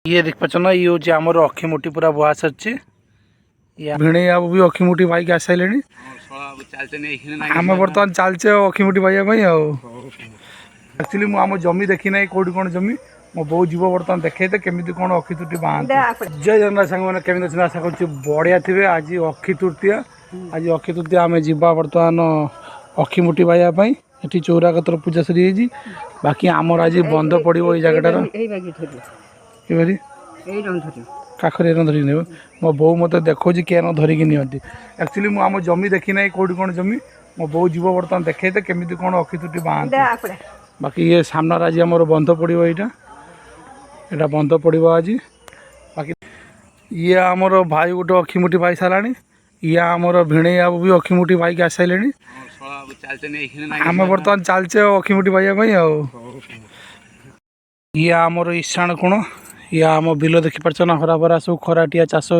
ये देख पाच ना ये हूँ आमर अखिमुठी पूरा बुआ सर भिणे बाबू भी अखिमुठी भाई के आसारे आम बर्तमान चलचे अखिमुठी भाई एक्चुअली मुझे जमी देखी ना कौटी कौन जमी मो बो जीव बर्तमान देखे केमी कौन अखि तृतीय बाँधते जय जगन्नाथ सांग मैंने केमी अच्छे आशा कर बढ़िया थे आज अखि तृतीय आज अखि तृतीय आम जा बर्तमान अखिमुठी भाई ये चौरा कतर पूजा सरी बाकी आमर आज बंद पड़ो ये जगटार काखरे धरिक ने मो बो मत देखा किए धरिकी नियंती एक्चुअली मुझे जमी देखी ना कौटी कौन जमी मो बो जीव बर्तमान देखे केमी कौन अखि तृतीय बाँधते बाकी ये सामने आज आमर बंद पड़ो यहाँ बंद पड़ो आज बाकी ये आमर भाई गोटे अखिमुठी भाई सारा ये आमर भिणे बाबू भी अखिमुठी भाई के आसारे आम बर्तमान चलचे अखिमुठी भाई ये आमर ईशान कोण ये आम बिल देखिपार ना हरा भरा सब खराटिया चाष हो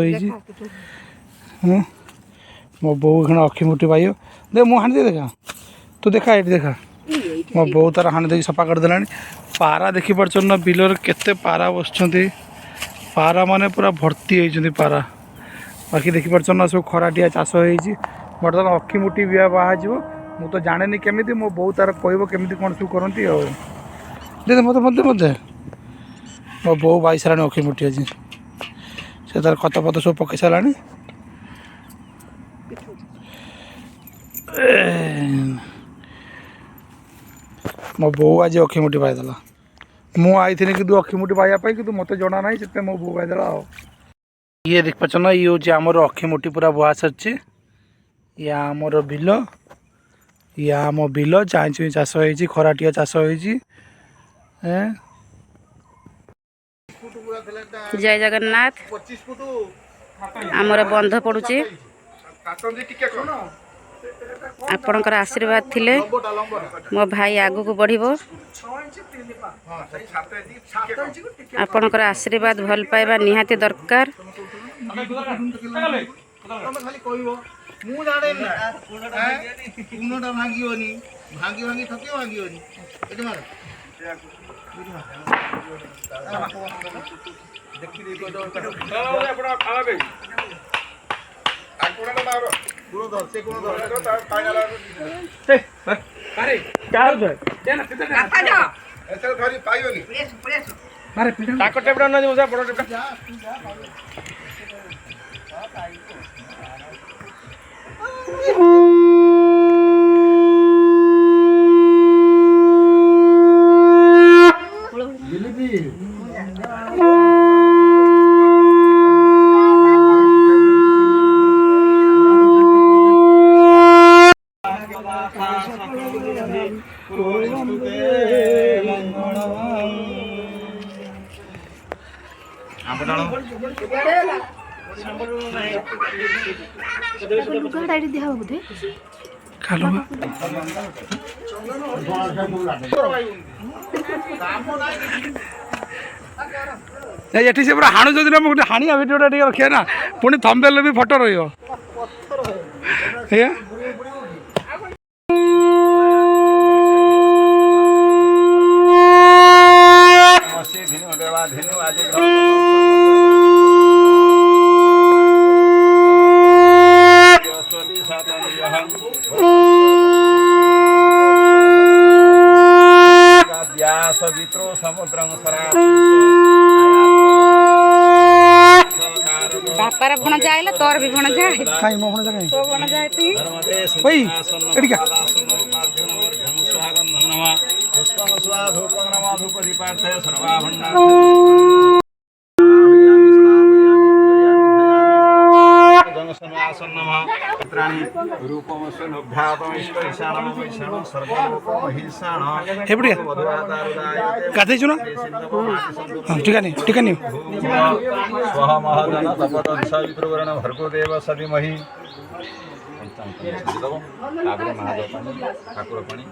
मो बो खाना अखिमुठी भाई दे मो हाणी देखा तू देखा ये देखा मो बो तार हाणी देखी सफा करदे पारा देखिपार ना बिलर केते पारा बस पारा माने पूरा भर्ती होती पारा बाकी देखिपार ना सब खराटिया चाष हो बर्तमान अखिमुठी बिया बाहर मु तो जाने केमी मो बो तार कह केमी कौन सब करती दे मत मत मत मो बो बाई सारा अखिमुठी आज से तार खत फत सब पकई सारा मो बो आज अखिमुठी पाईदेला मु आई थी कि अखिमुठी पाइबापी कि मत जना ना से मो बो पाईदेला ये देख पाच ना ये हूँ आमर अखिमुठी पूरा बुआ सर या आमर बिल या आम बिल चाई चाष हो खराटिया चाष हो जय जगन्नाथ आमर बंध पड़ुची आपणकर आशीर्वाद थिले मो भाई आगु को बढ़िबो आपणकर आशीर्वाद भल पाइबा निहाती दरकार ये से पूरा हाणु जो गोटे हाणिया भिडियोटा रखिए ना पुणी थंबनेल भी फोटो रही बापार भण जाए तोर भी भण जाए कहीं मो भण जाए तो भण जाए ती ओई एडिका पुष्पं स्वा धूपं नमः धूप दीपार्थय सर्वा भण्डार गाधे चुना टीका नहीं स्वह महाजन तपदंसवितृवर्ण भर्गो देव सदिमहि महादेव ठाकुर पाणी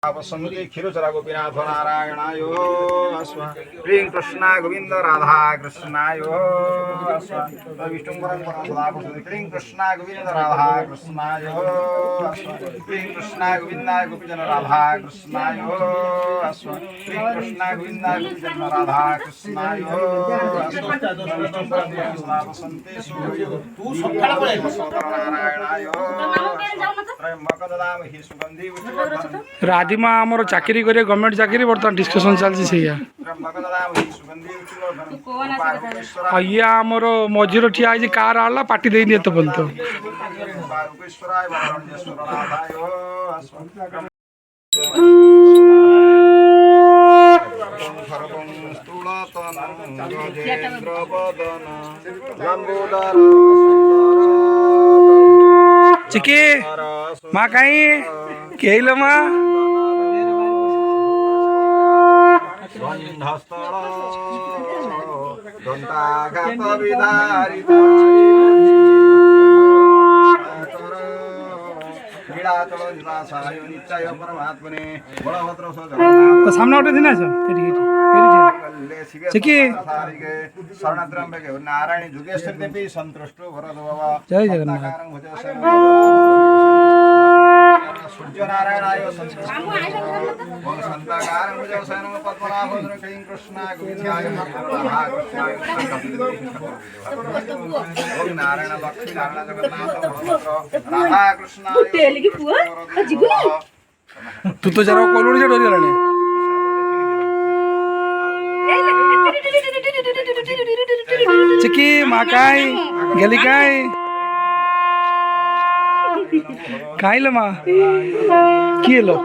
समुद्री क्षीरचरा गोपीनाथ नारायणाय अस्वा ह्रीं कृष्णा गोविंद राधा कृष्णाय अस्वा विष्णु परम सदा ह्रीं कृष्णा गोविंद राधा कृष्णाय अस्वा ह्रीं कृष्णा गोविंदाय गोपीजन राधा कृष्णाय अस्वा ह्रीं कृष्णा गोविंदाय गोपीजन राधा कृष्णाय विष्णु परम सदा वसन्ते नारायणाय त्र्यंबकदामहि सुगंधि राधिमा आमर चाकरी करे गवर्नमेंट चाकरी बर्तमान डिस्कशन चलती से ये आमर मझीर ठिया है कार आला पार्टी देनी तो बनते चिकी माँ कहीं केल माँ गंधस्थल दंताघात विधारित नीलाचल निवासाय नित्याय परमात्मने बलभद्र तो सामने उठे थी ना सर चिकी शरणत्रंबके नारायण जुगेश्वर देवी संतुष्टो भरत बाबा जय जगन्नाथ सूर्य नारायणाय संताकार मुजसेन पद्मनाभ क्लीं कृष्णा गोविंदाय ओम नारायण लक्ष्मी नारायण जगन्नाथ राधा कृष्णा तू तो जरा कोलुड़ी से डरी लाने चिकी माँ काय गेली काय काय लो माँ की लो